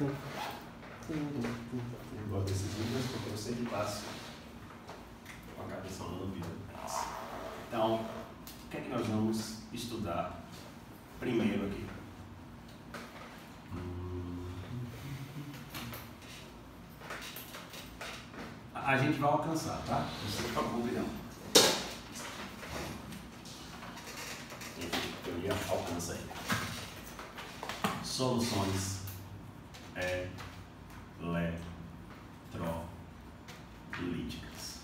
Eu gosto desses vídeos porque eu sempre passo com a cabeça no ouvido. Então, o que é que nós vamos estudar primeiro aqui? A gente vai alcançar, tá? Não se preocupe não. Teoria alcança aí. Soluções eletrolíticas.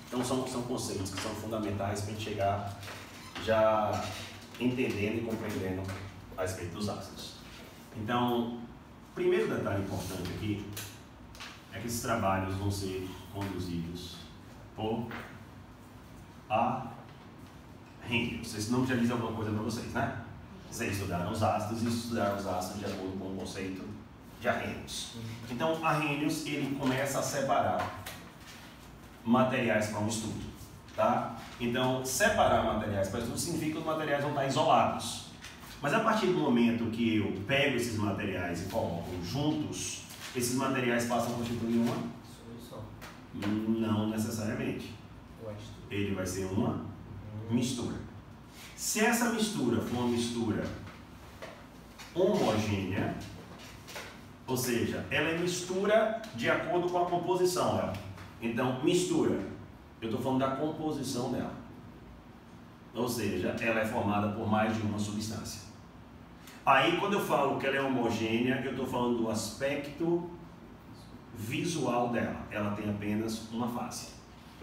Então são conceitos que são fundamentais para a gente chegar já entendendo e compreendendo a respeito dos ácidos. Então, o primeiro detalhe importante aqui é que esses trabalhos vão ser conduzidos por Arrhenius. Esse nome já diz alguma coisa para vocês, né? Vocês estudaram os ácidos e estudaram os ácidos de acordo com o conceito de Arrhenius. Então, Arrhenius, ele começa a separar materiais para um estudo, tá? Então, separar materiais para estudo significa que os materiais vão estar isolados. Mas a partir do momento que eu pego esses materiais e coloco juntos, esses materiais passam a constituir uma solução? Não necessariamente. Ele vai ser uma mistura. Se essa mistura for uma mistura homogênea, ou seja, ela é mistura de acordo com a composição dela. Então, mistura, eu estou falando da composição dela. Ou seja, ela é formada por mais de uma substância. Aí, quando eu falo que ela é homogênea, eu estou falando do aspecto visual dela. Ela tem apenas uma face.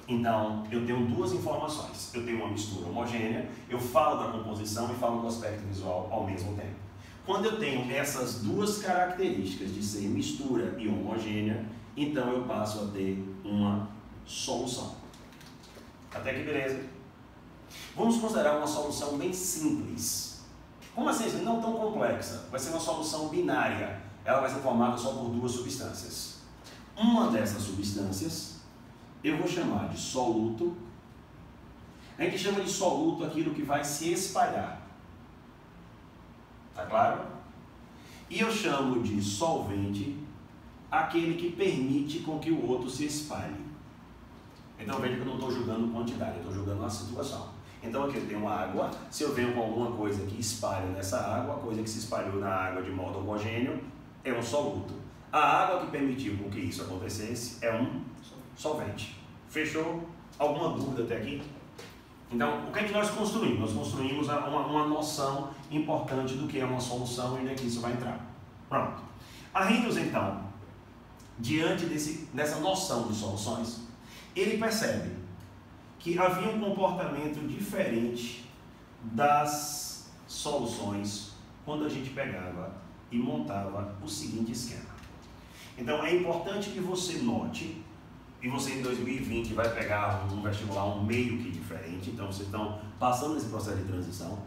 Então, eu tenho duas informações. Eu tenho uma mistura homogênea, eu falo da composição e falo do aspecto visual ao mesmo tempo. Quando eu tenho essas duas características de ser mistura e homogênea, então eu passo a ter uma solução. Até que beleza? Vamos considerar uma solução bem simples. Como assim? Não tão complexa. Vai ser uma solução binária. Ela vai ser formada só por duas substâncias. Uma dessas substâncias eu vou chamar de soluto. A gente chama de soluto aquilo que vai se espalhar. Tá claro? E eu chamo de solvente aquele que permite com que o outro se espalhe. Então veja que eu não estou julgando quantidade, eu estou julgando a situação. Então aqui eu tenho água, se eu venho com alguma coisa que espalha nessa água, a coisa que se espalhou na água de modo homogêneo é um soluto. A água que permitiu com que isso acontecesse é um solvente. Fechou? Alguma dúvida até aqui? Então, o que é que nós construímos? Nós construímos uma noção importante do que é uma solução e onde é que isso vai entrar. Pronto. Arrhenius, então, diante dessa noção de soluções, ele percebe que havia um comportamento diferente das soluções quando a gente pegava e montava o seguinte esquema. Então é importante que você note, e você em 2020 vai pegar um vestibular meio que diferente, então vocês estão passando esse processo de transição.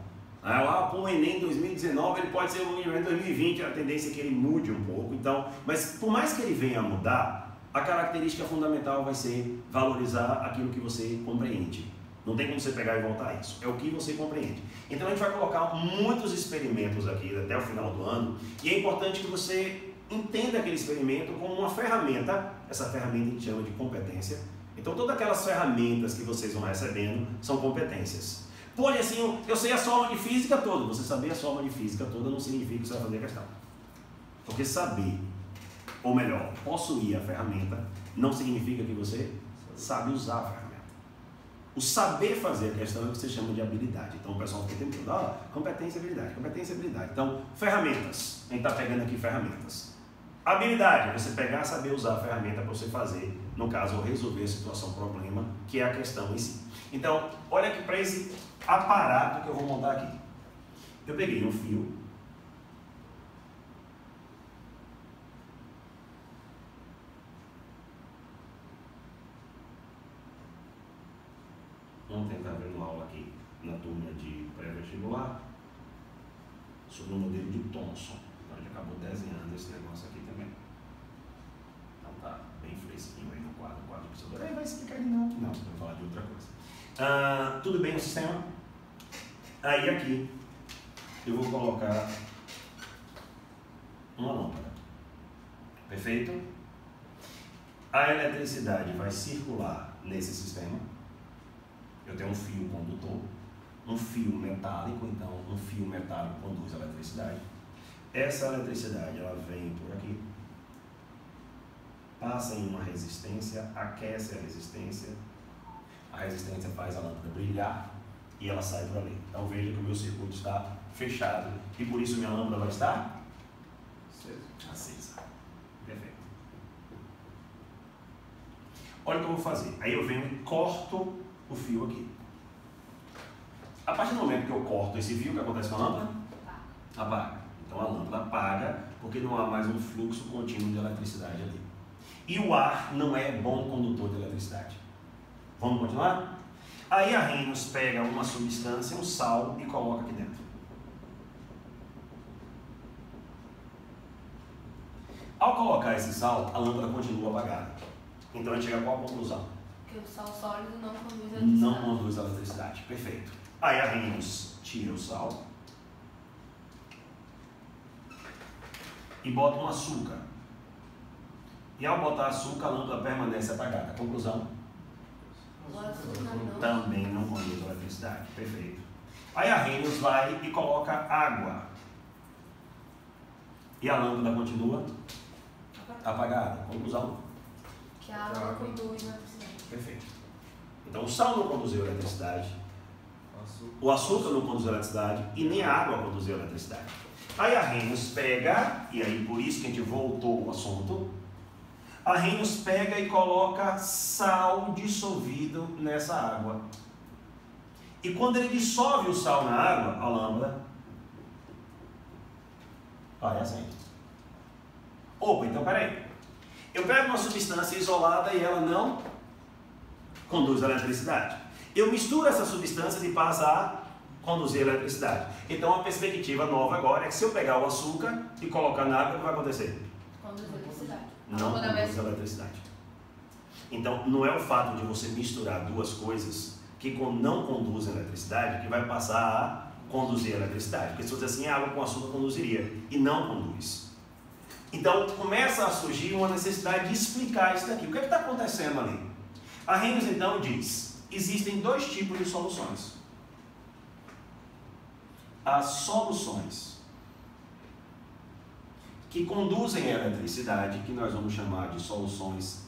O Enem 2019 ele pode ser o Enem 2020, a tendência é que ele mude um pouco, então, mas por mais que ele venha a mudar, a característica fundamental vai ser valorizar aquilo que você compreende. Não tem como você pegar e voltar a isso. É o que você compreende. Então a gente vai colocar muitos experimentos aqui até o final do ano. E é importante que você entenda aquele experimento como uma ferramenta. Essa ferramenta a gente chama de competência. Então todas aquelas ferramentas que vocês vão recebendo são competências. Pode assim, eu sei a soma de física toda. Você saber a soma de física toda não significa que você vai fazer a questão. Porque saber, ou melhor, possuir a ferramenta, não significa que você sabe usar a ferramenta. O saber fazer a questão é o que você chama de habilidade. Então o pessoal fica tentando, competência e habilidade, competência e habilidade. Então, ferramentas. A gente está pegando aqui ferramentas. Habilidade é você pegar e saber usar a ferramenta para você fazer, no caso, resolver a situação, problema, que é a questão em si. Então, olha aqui para esse aparato que eu vou montar aqui. Eu peguei um fio. Ontem estava vendo aula aqui na turma de pré-vestibular sobre o modelo de Thomson. Então a gente acabou desenhando esse negócio aqui também. Então tá bem fresquinho aí no quadro de psicologia. Aí vai explicar ele não, vou falar de outra coisa. Tudo bem no sistema? Aí aqui eu vou colocar uma lâmpada. Perfeito? A eletricidade vai circular nesse sistema. Eu tenho um fio condutor, um fio metálico, então um fio metálico conduz a eletricidade. Essa eletricidade ela vem por aqui, passa em uma resistência, aquece a resistência faz a lâmpada brilhar e ela sai por ali. Então veja que o meu circuito está fechado e por isso minha lâmpada vai estar acesa. Perfeito. Olha o que eu vou fazer. Aí eu venho e corto o fio aqui. A partir do momento que eu corto esse fio, o que acontece com a lâmpada? Apaga. Então a lâmpada apaga porque não há mais um fluxo contínuo de eletricidade ali. E o ar não é bom condutor de eletricidade. Vamos continuar? Aí a Reynolds pega uma substância, um sal, e coloca aqui dentro. Ao colocar esse sal, a lâmpada continua apagada. Então a gente chega a qual conclusão? Que o sal sólido não conduz a eletricidade. Não conduz a eletricidade. Perfeito. Aí a Reynolds tira o sal e bota um açúcar. E ao botar açúcar, a lâmpada permanece apagada. Conclusão? O açúcar não. Também não conduz a eletricidade. Perfeito. Aí a Reynolds vai e coloca água. E a lâmpada continua apagada. Conclusão? Que a água não conduz a eletricidade. Perfeito. Então o sal não conduziu a eletricidade, o açúcar não conduziu a eletricidade e nem a água conduziu a eletricidade. Aí a Reynolds pega, e aí por isso que a gente voltou ao assunto, a Reynolds pega e coloca sal dissolvido nessa água. E quando ele dissolve o sal na água, a lâmpada vai acende. Opa, então peraí. Eu pego uma substância isolada e ela não conduz a eletricidade. Eu misturo essas substâncias e passa a conduzir a eletricidade. Então a perspectiva nova agora é que se eu pegar o açúcar e colocar na água, o que vai acontecer? Conduz a eletricidade. Não conduz a eletricidade. Então não é o fato de você misturar duas coisas que não conduzem a eletricidade que vai passar a conduzir a eletricidade. Porque se você assim, água com açúcar conduziria e não conduz. Então começa a surgir uma necessidade de explicar isso daqui. O que está acontecendo ali? A Reynolds então diz, existem dois tipos de soluções. As soluções que conduzem a eletricidade, que nós vamos chamar de soluções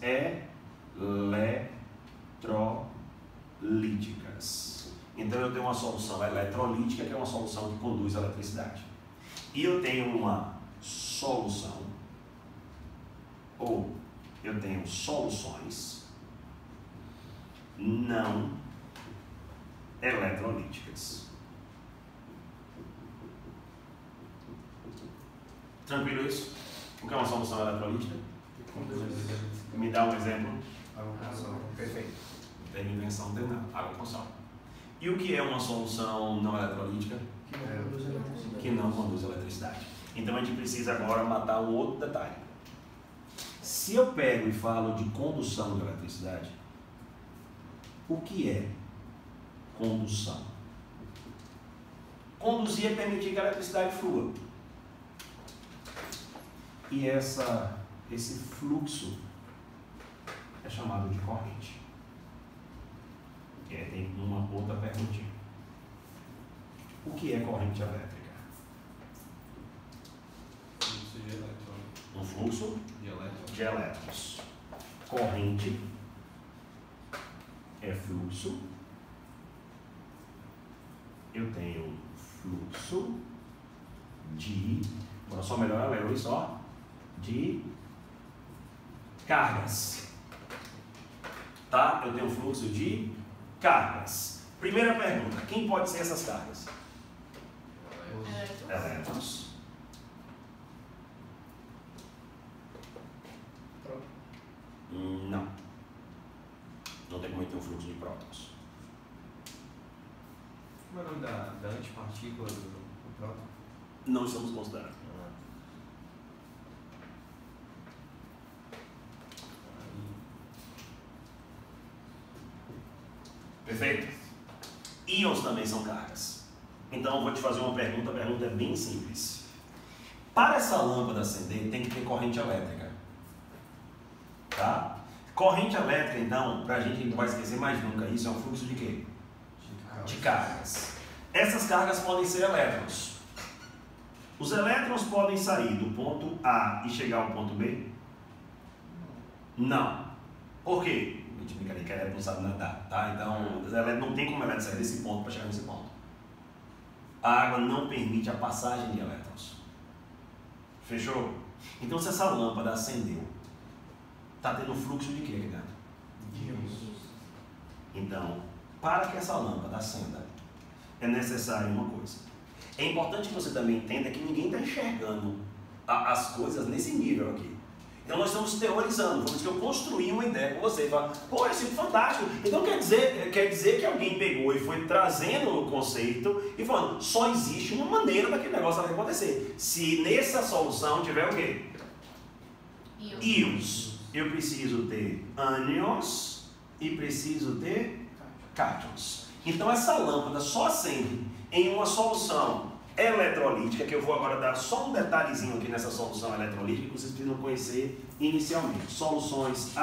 eletrolíticas. Então eu tenho uma solução eletrolítica, que é uma solução que conduz a eletricidade. E eu tenho uma solução, ou eu tenho soluções não eletrolíticas. Tranquilo isso? O que é uma solução eletrolítica? Me dá um exemplo. Água com sal. Perfeito. Não tem invenção, não tem nada. Água com sal. E o que é uma solução não eletrolítica? Que não conduz a eletricidade. Então a gente precisa agora matar um outro detalhe. Se eu pego e falo de condução de eletricidade, o que é condução? Conduzir é permitir que a eletricidade flua. E esse fluxo é chamado de corrente. E aí tem uma outra perguntinha. O que é corrente elétrica? Fluxo de elétrons. Um fluxo de elétrons. Corrente é fluxo. Eu tenho fluxo de... Agora só melhor ler isso, ó. De cargas. Tá? Eu tenho um fluxo de cargas. Primeira pergunta, quem pode ser essas cargas? Elétrons. Não. Não tem como eu ter um fluxo de prótons. Como é o nome da antipartícula do próton? Não estamos considerando. Perfeito? Íons também são cargas. Então eu vou te fazer uma pergunta, a pergunta é bem simples. Para essa lâmpada acender, tem que ter corrente elétrica. Tá? Corrente elétrica, então, para a gente não vai esquecer mais nunca, isso é um fluxo de quê? De cargas. Essas cargas podem ser elétrons. Os elétrons podem sair do ponto A e chegar ao ponto B? Não. Por quê? A gente brincadeira que a elétron não sabe nadar, tá? Então, não tem como a elétron sair desse ponto para chegar nesse ponto. A água não permite a passagem de elétrons. Fechou? Então, se essa lâmpada acendeu, está tendo fluxo de quê aqui dentro? Então, para que essa lâmpada acenda, é necessário uma coisa. É importante que você também entenda que ninguém está enxergando as coisas nesse nível aqui. Então nós estamos teorizando, vamos dizer que eu construí uma ideia com você, e fala, pô, é fantástico. Então quer dizer que alguém pegou e foi trazendo o conceito e falando, só existe uma maneira daquele negócio acontecer. Se nessa solução tiver o quê? Íons. Eu preciso ter ânions e preciso ter cátions. Então essa lâmpada só acende em uma solução eletrolítica, que eu vou agora dar só um detalhezinho aqui nessa solução eletrolítica que vocês precisam conhecer inicialmente. Soluções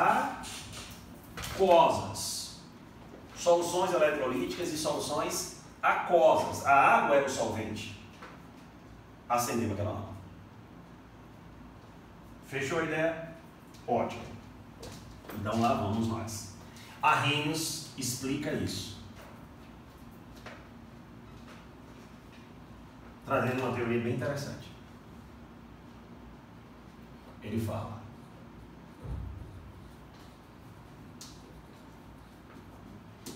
aquosas. Soluções eletrolíticas e soluções aquosas. A água é o solvente. Acendeu aquela lâmpada. Fechou a ideia? Ótimo. Então lá vamos nós. Arrhenius explica isso. Trazendo uma teoria bem interessante. Ele fala: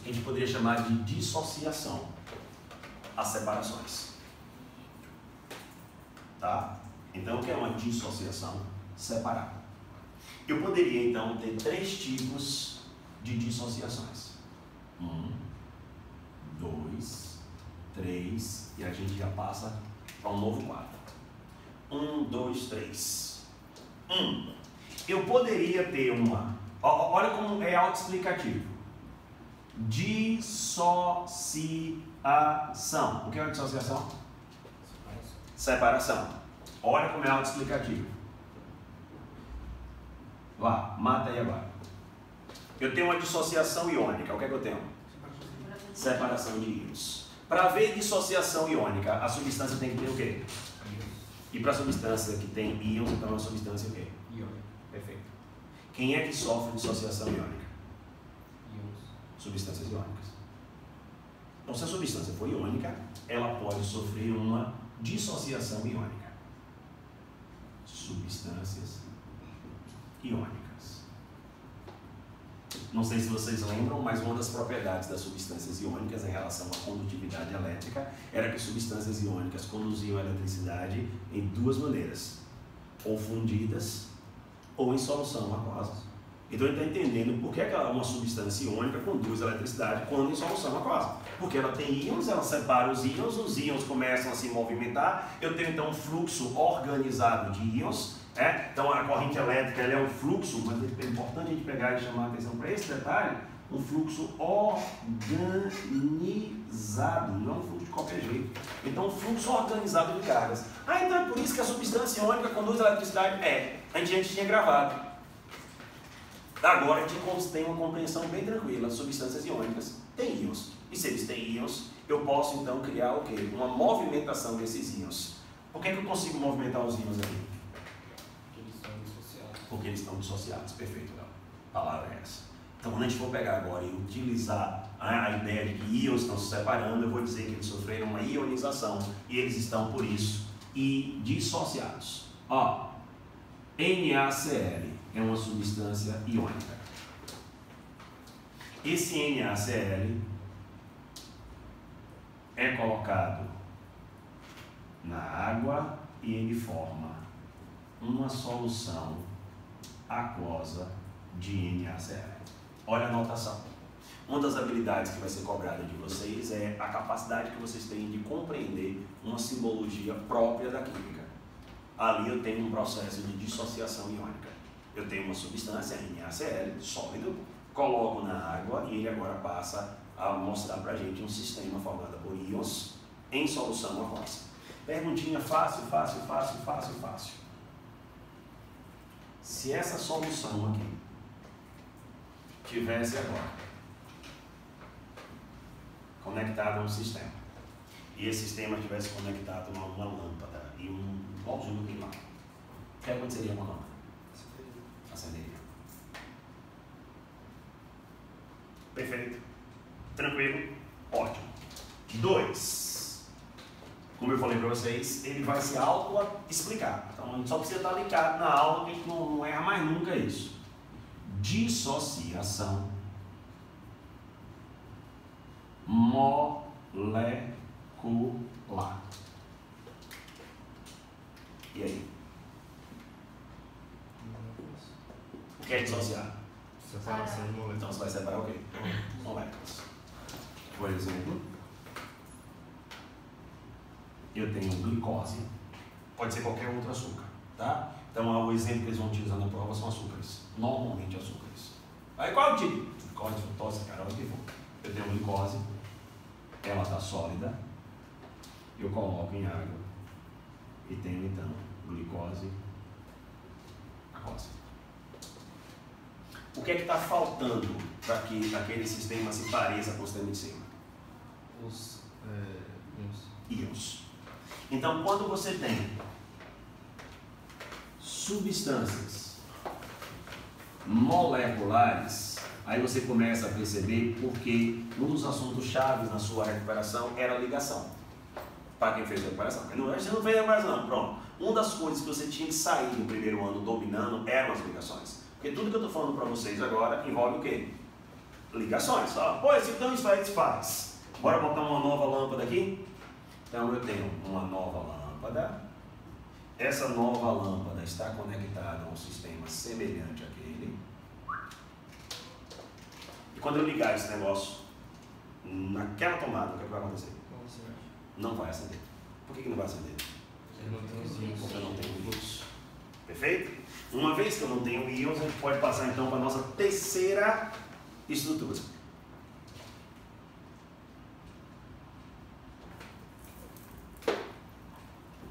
a gente poderia chamar de dissociação as separações. Tá? Então, o que é uma dissociação? Separar. Eu poderia, então, ter 3 tipos de dissociações. 1, 2, 3, e a gente já passa para um novo quadro. 1, 2, 3. Eu poderia ter uma... Olha como é autoexplicativo. Dissociação. O que é uma dissociação? Separação. Olha como é autoexplicativo. Vá, mata aí agora. Eu tenho uma dissociação iônica. O que é que eu tenho? Separação de íons. Para haver dissociação iônica, a substância tem que ter o quê? E para a substância que tem íons, então é uma substância o quê? Iônica. Perfeito. Quem é que sofre dissociação iônica? Íons. Substâncias iônicas. Então, se a substância for iônica, ela pode sofrer uma dissociação iônica. Substâncias iônicas. Não sei se vocês lembram, mas uma das propriedades das substâncias iônicas em relação à condutividade elétrica era que substâncias iônicas conduziam a eletricidade em 2 maneiras: ou fundidas ou em solução aquosa. Então ele está entendendo por que uma substância iônica conduz a eletricidade quando em solução aquosa. Porque ela tem íons, ela separa os íons começam a se movimentar, eu tenho então um fluxo organizado de íons. Então a corrente elétrica ela é um fluxo, mas é importante a gente pegar e chamar a atenção para esse detalhe, um fluxo organizado, não é um fluxo de qualquer jeito. Então um fluxo organizado de cargas. Então é por isso que a substância iônica conduz a eletricidade? A gente tinha gravado. Agora a gente tem uma compreensão bem tranquila. As substâncias iônicas têm íons. E se eles têm íons, eu posso então criar o quê? Uma movimentação desses íons. Por que eu consigo movimentar os íons aqui? Porque eles estão dissociados. Perfeito, Léo. A palavra é essa. Então, quando a gente for pegar agora e utilizar a ideia de que íons estão se separando, eu vou dizer que eles sofreram uma ionização e eles estão, por isso, dissociados. NaCl é uma substância iônica. Esse NaCl é colocado na água e ele forma uma solução aquosa de NaCl. Olha a anotação. Uma das habilidades que vai ser cobrada de vocês é a capacidade que vocês têm de compreender uma simbologia própria da química. Ali eu tenho um processo de dissociação iônica. Eu tenho uma substância, NaCl, sólido, coloco na água e ele agora passa a mostrar para a gente um sistema formado por íons em solução aquosa. Perguntinha fácil. Se essa solução aqui tivesse agora conectada a um sistema, e esse sistema tivesse conectado a uma lâmpada e um igualzinho do queimado, o que aconteceria com a lâmpada? Acenderia. Perfeito. Tranquilo? Ótimo. 2. Como eu falei para vocês, ele vai se auto-explicar. Então a gente só precisa estar ligado na aula, que a gente não erra mais nunca isso. Dissociação molecular. E aí? O que é dissociar? Separação de moléculas. Então você vai separar o quê? Moléculas. Por exemplo, eu tenho glicose, pode ser qualquer outro açúcar, tá? Então o exemplo que eles vão utilizar na prova são açúcares, normalmente açúcares. Aí qual é o tipo? Glicose, frutose, sacarose, o que for. Eu tenho glicose, ela está sólida, eu coloco em água e tenho então glicose aquosa. O que é que está faltando para que aquele sistema se pareça com o sistema de cima? Os Íons. Então, quando você tem substâncias moleculares, aí você começa a perceber porque um dos assuntos chaves na sua recuperação era a ligação. Para quem fez a recuperação. Você não fez a recuperação, não. Pronto. Uma das coisas que você tinha que sair no primeiro ano dominando eram as ligações. Porque tudo que eu estou falando para vocês agora envolve o quê? Ligações. Pois então isso aí faz. Bora botar uma nova lâmpada aqui? Então eu tenho uma nova lâmpada. Essa nova lâmpada está conectada a um sistema semelhante àquele. E quando eu ligar esse negócio naquela tomada, o que vai acontecer? Não vai acender. Por que não vai acender? Porque eu não tenho íons. Perfeito? Uma vez que eu não tenho íons, a gente pode passar então para a nossa terceira estrutura.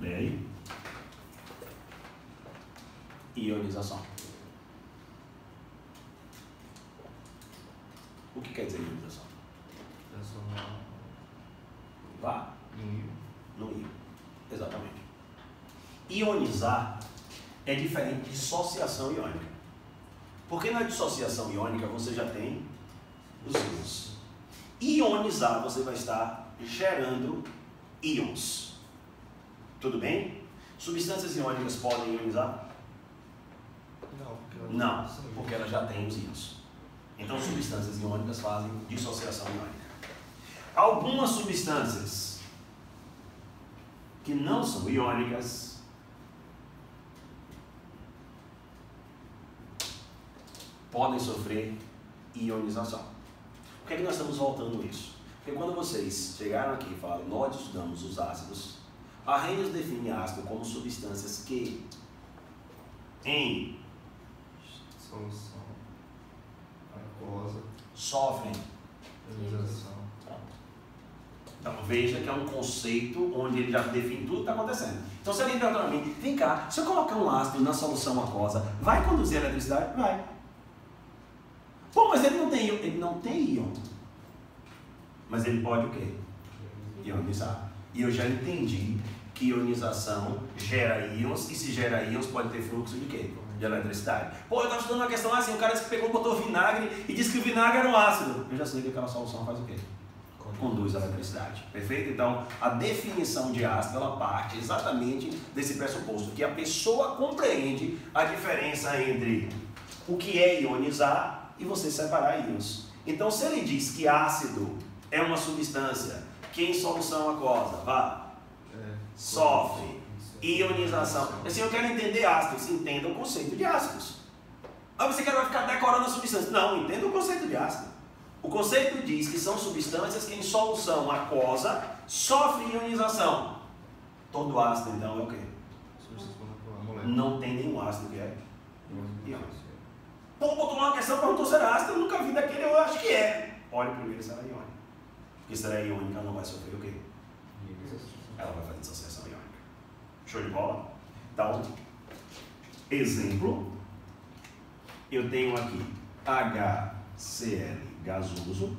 Lê aí. Ionização. O que quer dizer ionização? Transformar Vá em íon. no íon. Exatamente. Ionizar é diferente de dissociação iônica. Porque na dissociação iônica você já tem os íons. Ionizar você vai estar gerando íons. Tudo bem? Substâncias iônicas podem ionizar? Não, porque elas já têm os íons. Então substâncias iônicas fazem dissociação iônica. Algumas substâncias que não são iônicas podem sofrer ionização. Por que é que nós estamos voltando isso? Porque quando vocês chegaram aqui e falam, nós estudamos os ácidos, a Arrhenius define ácido como substâncias que em Solução aquosa, sofrem. ionização. Então veja que é um conceito onde ele já define tudo que está acontecendo. Então se alguém perguntar para mim, vem cá, se eu colocar um ácido na solução aquosa, vai conduzir a eletricidade? Vai. Pô, mas ele não tem íon. Mas ele pode o quê? Ionizar. E eu já entendi que ionização gera íons, e se gera íons pode ter fluxo de quê? De eletricidade. Pô, eu estava estudando uma questão assim, o cara disse que pegou, botou vinagre e disse que o vinagre era um ácido. Eu já sei que aquela solução faz o quê? Conduz a eletricidade. Perfeito? Então, a definição de ácido, ela parte exatamente desse pressuposto, que a pessoa compreende a diferença entre o que é ionizar e você separar íons. Então, se ele diz que ácido é uma substância que em solução aquosa, sofre ionização. Assim, eu quero entender ácidos, entenda o conceito de ácidos. Ah, você quer ficar decorando a substância? Não, entenda o conceito de ácido. O conceito diz que são substâncias que em solução aquosa sofrem ionização. Todo ácido, então, é o quê? Não tem nenhum ácido que é íon. Pô, botou uma questão, perguntou se era ácido, eu nunca vi daquele, eu acho que é. Olha primeiro se era iônica. Porque se era iônica, ela não vai sofrer o quê? ela vai fazer dissociação iônica. Show de bola? Então, exemplo, eu tenho aqui HCl gasoso.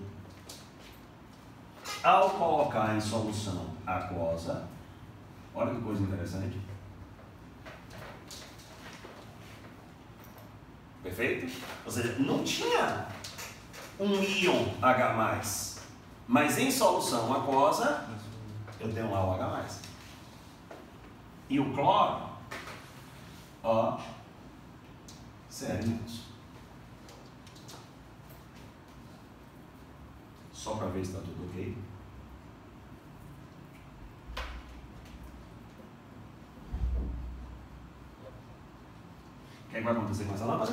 Ao colocar em solução aquosa, olha que coisa interessante. Perfeito? Ou seja, não tinha um íon H+, mas em solução aquosa, eu tenho lá o H+. E o cloro, ó, Cl-. Só para ver se está tudo ok. O que é que vai acontecer com essa lâmpada?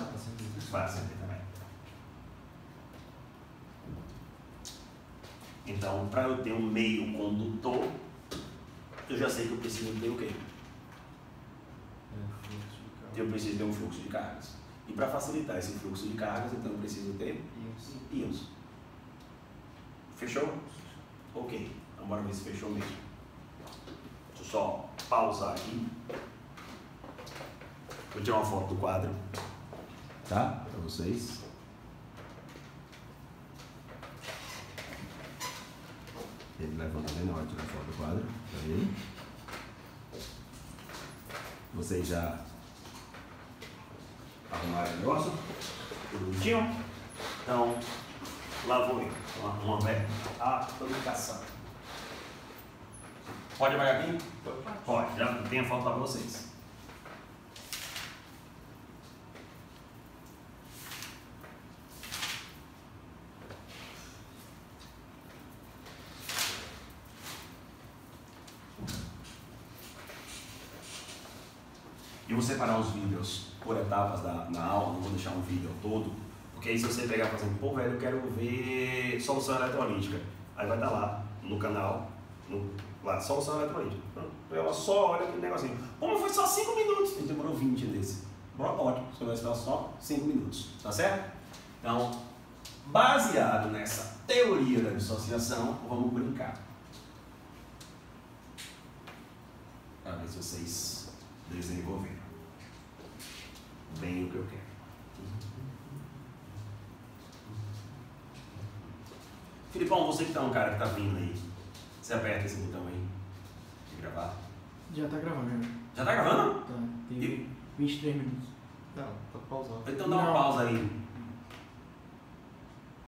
Vai acender também. Então, para eu ter um meio condutor, eu já sei que eu preciso ter o quê? Eu preciso ter um fluxo de cargas. E para facilitar esse fluxo de cargas, então eu preciso ter íons. Fechou? Ok. Então bora ver se fechou mesmo. Deixa eu só pausar aqui. Vou tirar uma foto do quadro. Tá? Para vocês. Ele levanta bem na hora de tirar a foto do quadro. Peraí. Vocês já arrumaram o negócio? Tudo bonitinho? Então, lá vou eu. Uma velha. Tô me caçando. Pode apagar aqui? Pode. Já tem a foto para vocês. Eu vou separar os vídeos por etapas na aula, não vou deixar um vídeo todo, porque aí se você pegar e falar assim, pô velho, eu quero ver solução eletrolítica, aí vai estar lá no canal, lá, solução eletrolítica. Ela só olha aquele negocinho. Pô, mas foi só 5 minutos, ele demorou 20 desse. Ótimo, você vai esperar só 5 minutos, tá certo? Então, baseado nessa teoria da dissociação, vamos brincar. Para ver se vocês desenvolveram bem o que eu quero. Filipão, você que tá um cara que tá vindo aí, você aperta esse botão aí de gravar. Já tá gravando, já. Já tá gravando? Tá, tem 23 minutos. Não, tá pausado. Então dá uma Não. pausa aí.